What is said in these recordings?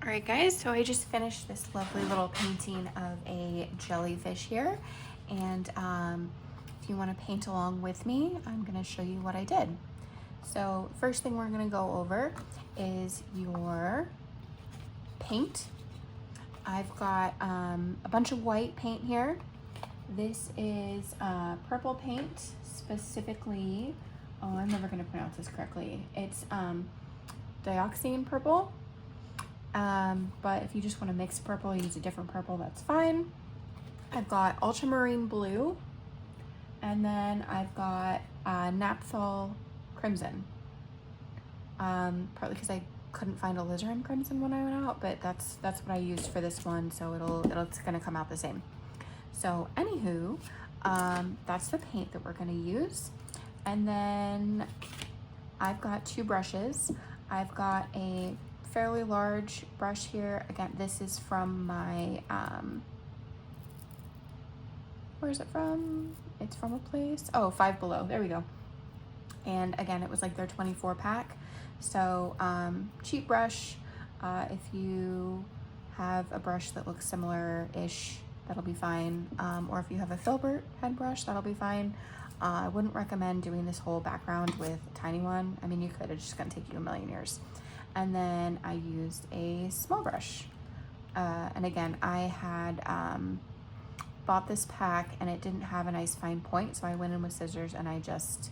All right, guys, so I just finished this lovely little painting of a jellyfish here. And if you want to paint along with me, I'm going to show you what I did. So first thing we're going to go over is your paint. I've got a bunch of white paint here. This is purple paint, specifically, oh, I'm never going to pronounce this correctly. It's dioxazine purple. But if you just want to mix purple, use a different purple, that's fine. I've got ultramarine blue, and then I've got naphthol crimson. Partly because I couldn't find alizarin crimson when I went out, but that's what I used for this one, so it's gonna come out the same. So anywho, that's the paint that we're gonna use. And then I've got two brushes. I've got a fairly large brush here. Again, this is from my, where is it from? It's from a place, oh, Five Below, there we go. And again, it was like their 24 pack. So cheap brush. If you have a brush that looks similar-ish, that'll be fine. Or if you have a filbert head brush, that'll be fine. I wouldn't recommend doing this whole background with a tiny one. I mean, you could, it's just gonna take you a million years. And then I used a small brush. And again, I had bought this pack and it didn't have a nice fine point, so I went in with scissors and I just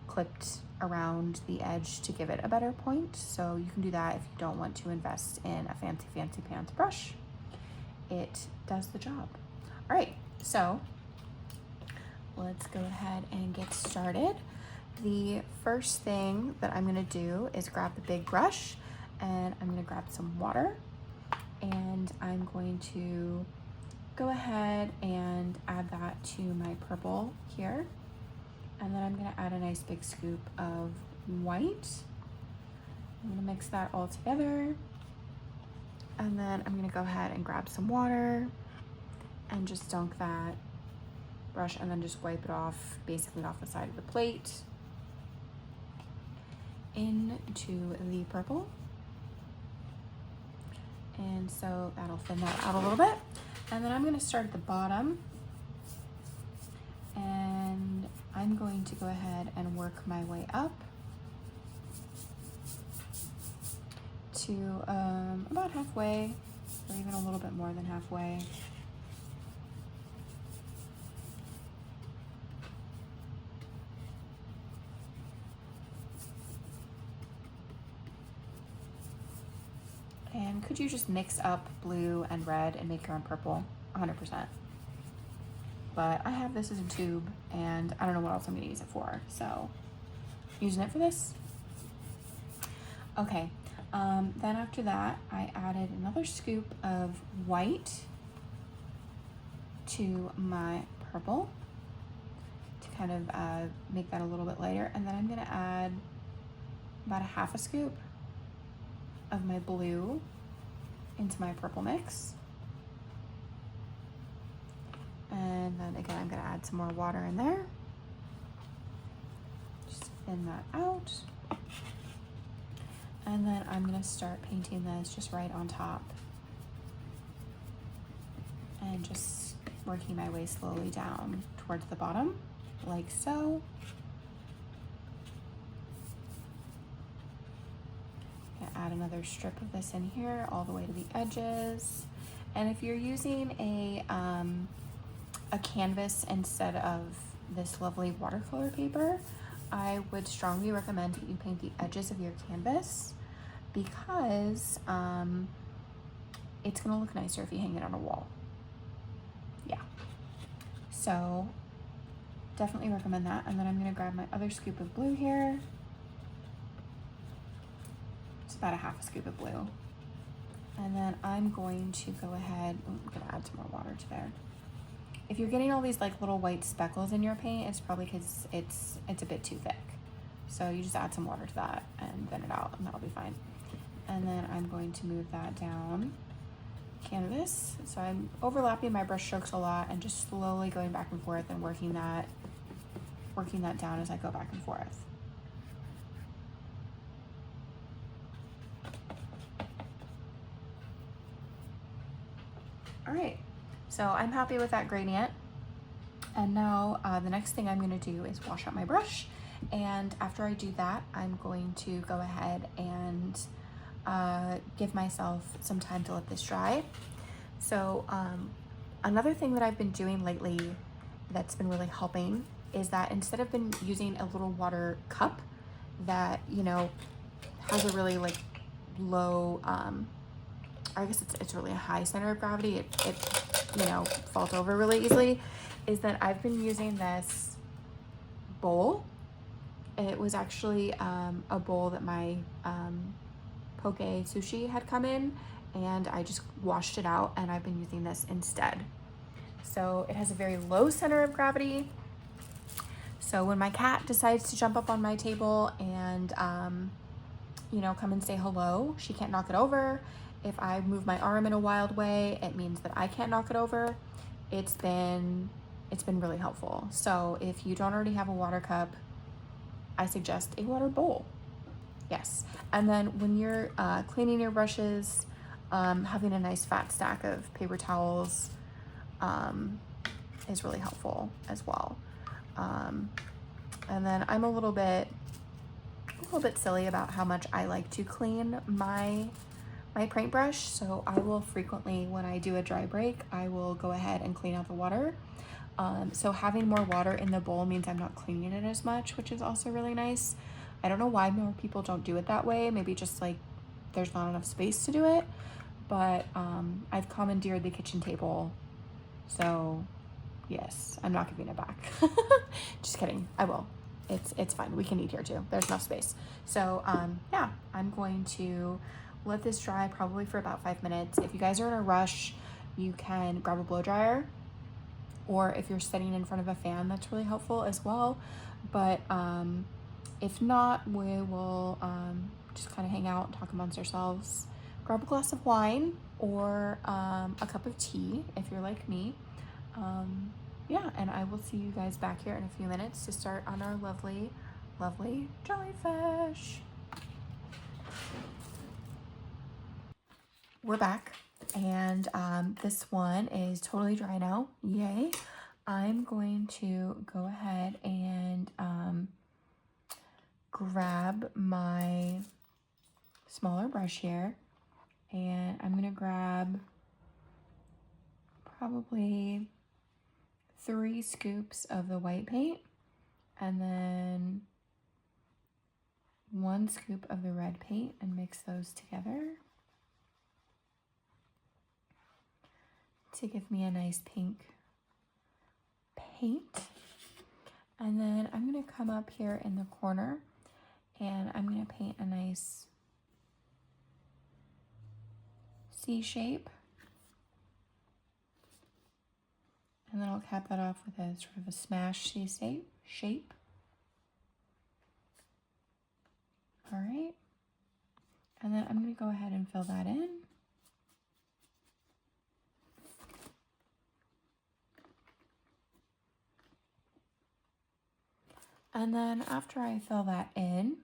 clipped around the edge to give it a better point. So you can do that if you don't want to invest in a fancy pants brush. It does the job. All right, so let's go ahead and get started. The first thing that I'm gonna do is grab the big brush and I'm gonna grab some water, and I'm going to go ahead and add that to my purple here. And then I'm gonna add a nice big scoop of white. I'm gonna mix that all together. And then I'm gonna go ahead and grab some water and just dunk that brush and then just wipe it off, basically off the side of the plate, into the purple. And so that'll thin that out a little bit. And then I'm gonna start at the bottom, and I'm going to go ahead and work my way up to about halfway, or even a little bit more than halfway. And could you just mix up blue and red and make your own purple? 100%. But I have this as a tube and I don't know what else I'm gonna use it for. So using it for this. Okay, then after that, I added another scoop of white to my purple to kind of make that a little bit lighter. And then I'm gonna add about a half a scoop of my blue into my purple mix. And then again, I'm gonna add some more water in there. Just thin that out. And then I'm gonna start painting this just right on top. And just working my way slowly down towards the bottom, like so. Add another strip of this in here all the way to the edges. And if you're using a canvas instead of this lovely watercolor paper, I would strongly recommend that you paint the edges of your canvas, because it's gonna look nicer if you hang it on a wall. Yeah, so definitely recommend that. And then I'm gonna grab my other scoop of blue here. About a half a scoop of blue. And then I'm going to go ahead, I'm gonna add some more water to there. If you're getting all these like little white speckles in your paint, it's probably because it's a bit too thick. So you just add some water to that and thin it out, and that'll be fine. And then I'm going to move that down canvas. So I'm overlapping my brush strokes a lot and just slowly going back and forth and working that down as I go back and forth. All right, so I'm happy with that gradient. And now the next thing I'm going to do is wash out my brush. And after I do that, I'm going to go ahead and give myself some time to let this dry. So another thing that I've been doing lately that's been really helping is that instead of been using a little water cup that, you know, has a really like low, I guess it's really a high center of gravity. It you know, falls over really easily, is that I've been using this bowl. It was actually a bowl that my poke sushi had come in, and I just washed it out, and I've been using this instead. So it has a very low center of gravity. So when my cat decides to jump up on my table and you know, come and say hello, she can't knock it over. If I move my arm in a wild way, it means that I can't knock it over. It's been really helpful. So if you don't already have a water cup, I suggest a water bowl. Yes. And then when you're cleaning your brushes, having a nice fat stack of paper towels is really helpful as well. And then I'm a little bit silly about how much I like to clean my paintbrush. So I will frequently, when I do a dry break, I will go ahead and clean out the water. So having more water in the bowl means I'm not cleaning it as much, which is also really nice. I don't know why more people don't do it that way. Maybe just like there's not enough space to do it. But I've commandeered the kitchen table. So yes, I'm not giving it back. Just kidding. I will. It's fine. We can eat here too. There's enough space. So yeah, I'm going to let this dry probably for about 5 minutes. If you guys are in a rush, you can grab a blow dryer, or if you're sitting in front of a fan, that's really helpful as well. But if not, we will just kind of hang out and talk amongst ourselves. Grab a glass of wine or a cup of tea if you're like me. Yeah, and I will see you guys back here in a few minutes to start on our lovely, lovely jellyfish. We're back, and this one is totally dry now. Yay. I'm going to go ahead and grab my smaller brush here, and I'm going to grab probably 3 scoops of the white paint, and then 1 scoop of the red paint, and mix those together to give me a nice pink paint. And then I'm going to come up here in the corner, and I'm going to paint a nice C shape. And then I'll cap that off with a sort of a smash C shape. All right. And then I'm going to go ahead and fill that in. And then after I fill that in,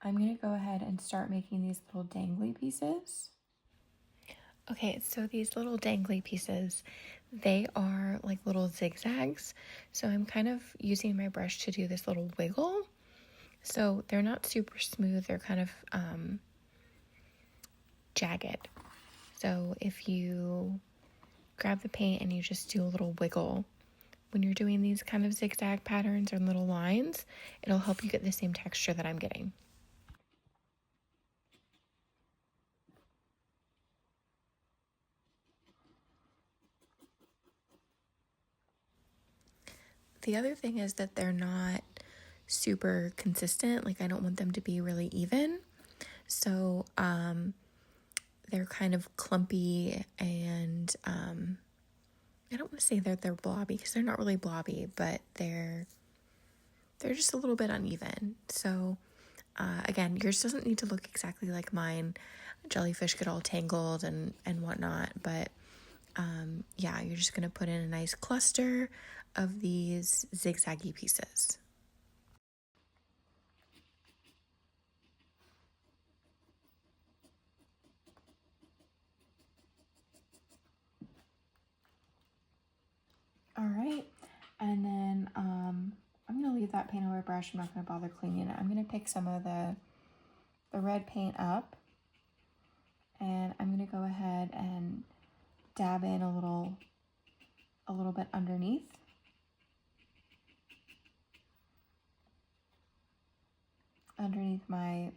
I'm going to go ahead and start making these little dangly pieces. Okay, so these little dangly pieces, they are like little zigzags. So I'm kind of using my brush to do this little wiggle. So they're not super smooth, they're kind of jagged. So if you grab the paint and you just do a little wiggle, when you're doing these kind of zigzag patterns or little lines, it'll help you get the same texture that I'm getting. The other thing is that they're not super consistent. Like, I don't want them to be really even. So they're kind of clumpy, and I don't want to say that they're blobby because they're not really blobby, but they're just a little bit uneven. So again, yours doesn't need to look exactly like mine. Jellyfish get all tangled and whatnot, but yeah, you're just going to put in a nice cluster of these zigzaggy pieces. that paint over brush. I'm not going to bother cleaning it. I'm going to pick some of the red paint up, and I'm going to go ahead and dab in a little bit underneath. Underneath my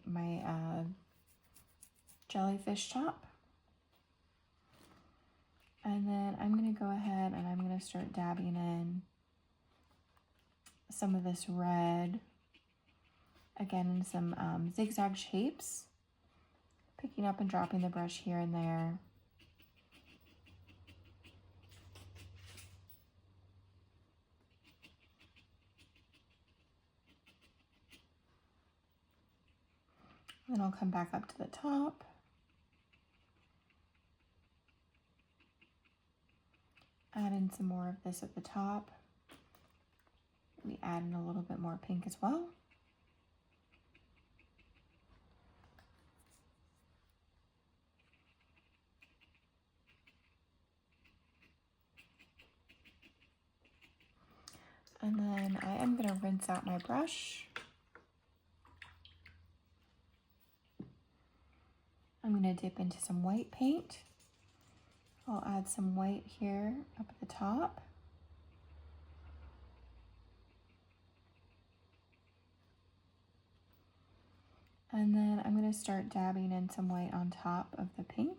jellyfish top. And then I'm going to go ahead and I'm going to start dabbing in some of this red, again in some zigzag shapes, picking up and dropping the brush here and there. Then I'll come back up to the top. Add in some more of this at the top. Maybe add in a little bit more pink as well. And then I am going to rinse out my brush. I'm going to dip into some white paint. I'll add some white here up at the top. And then I'm going to start dabbing in some white on top of the pink.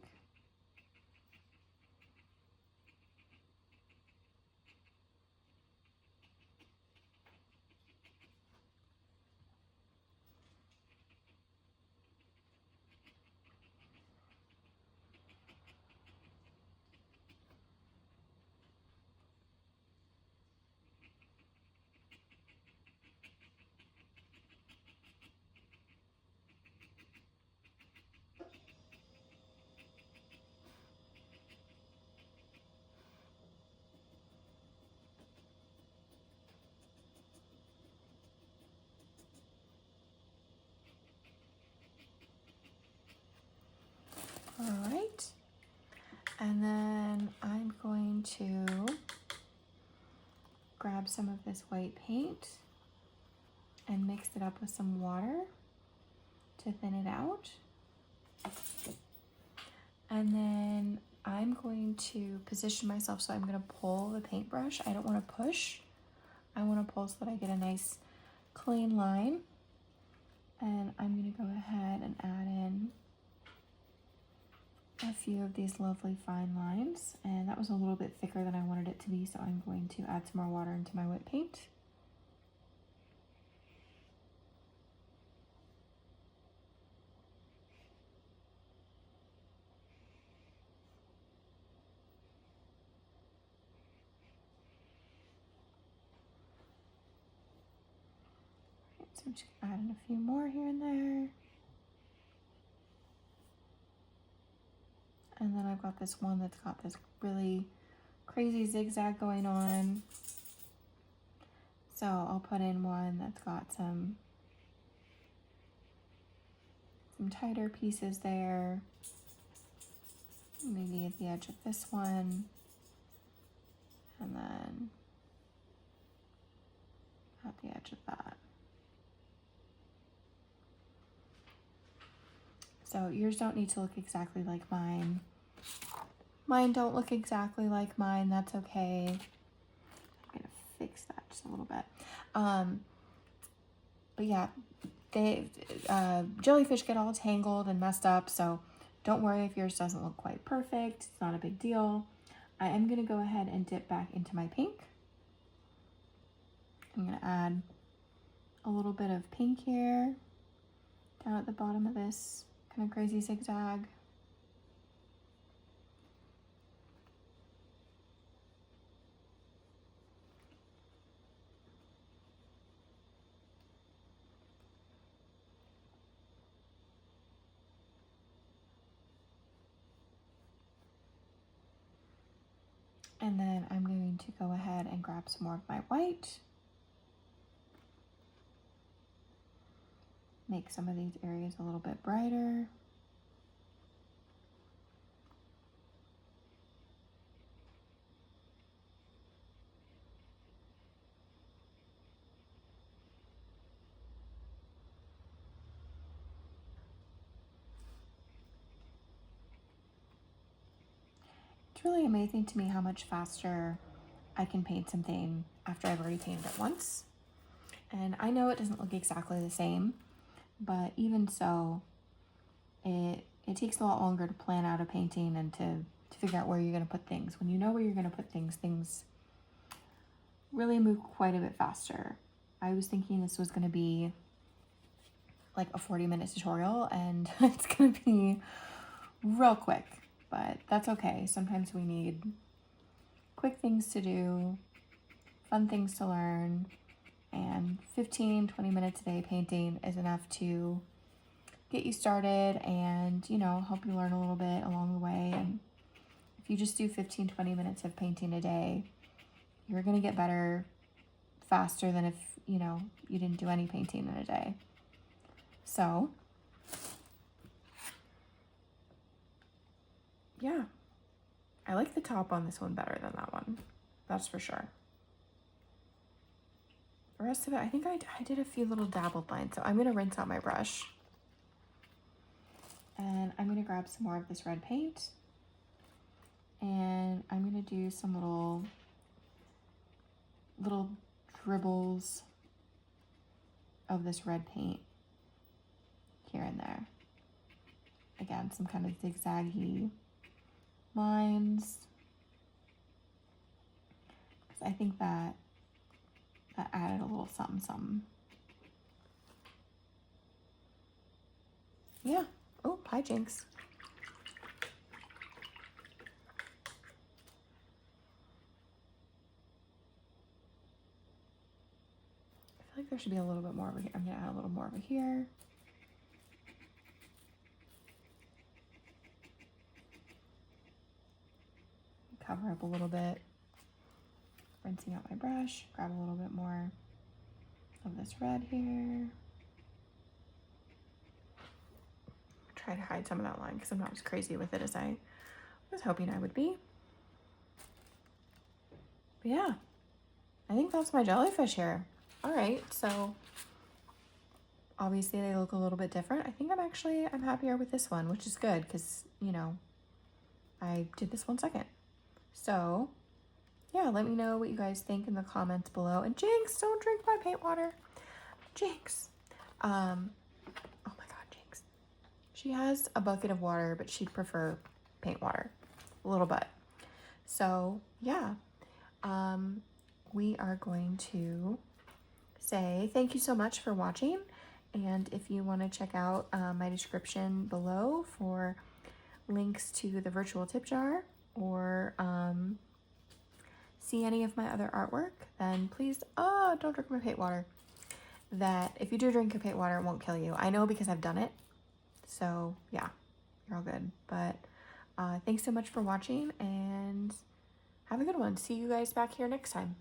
All right, and then I'm going to grab some of this white paint and mix it up with some water to thin it out. And then I'm going to position myself, so I'm going to pull the paintbrush. I don't want to push. I want to pull so that I get a nice clean line. And I'm going to go ahead and add in a few of these lovely fine lines, and that was a little bit thicker than I wanted it to be, so I'm going to add some more water into my wet paint. Right, so I'm just gonna add in a few more here and there. And then I've got this one that's got this really crazy zigzag going on. So I'll put in one that's got some tighter pieces there. Maybe at the edge of this one. And then at the edge of that. So yours don't need to look exactly like mine. Mine don't look exactly like mine. That's okay. I'm gonna fix that just a little bit. But yeah, jellyfish get all tangled and messed up, so don't worry if yours doesn't look quite perfect. It's not a big deal. I am gonna go ahead and dip back into my pink. I'm gonna add a little bit of pink here down at the bottom of this kind of crazy zigzag. And then I'm going to go ahead and grab some more of my white. Make some of these areas a little bit brighter. It's really amazing to me how much faster I can paint something after I've already painted it once. And I know it doesn't look exactly the same, but even so, it takes a lot longer to plan out a painting and to figure out where you're going to put things. When you know where you're going to put things, things really move quite a bit faster. I was thinking this was going to be like a 40-minute tutorial, and it's going to be real quick, but that's okay. Sometimes we need quick things to do, fun things to learn, and 15-20 minutes a day painting is enough to get you started and, you know, help you learn a little bit along the way. And if you just do 15-20 minutes of painting a day, you're going to get better faster than if, you know, you didn't do any painting in a day. So, yeah, I like the top on this one better than that one. That's for sure. The rest of it, I think I did a few little dabbled lines. So I'm going to rinse out my brush. And I'm going to grab some more of this red paint. And I'm going to do some little dribbles of this red paint here and there. Again, some kind of zigzaggy lines. I think that added a little something. Yeah. Oh, hi, Jinx. I feel like there should be a little bit more over here. I'm going to add a little more over here. Cover up a little bit. Rinsing out my brush. Grab a little bit more of this red here. Try to hide some of that line because I'm not as crazy with it as I was hoping I would be. But yeah, I think that's my jellyfish here. All right, so obviously they look a little bit different. I think I'm happier with this one, which is good because, you know, I did this one second. So yeah, let me know what you guys think in the comments below. And Jinx, don't drink my paint water. Jinx. Oh my God, Jinx. She has a bucket of water, but she'd prefer paint water. A little bit. So yeah, we are going to say thank you so much for watching. And if you want to check out my description below for links to the virtual tip jar or see any of my other artwork, then please, don't drink my paint water. That if you do drink your paint water, it won't kill you. I know because I've done it. So yeah, you're all good. But thanks so much for watching and have a good one. See you guys back here next time.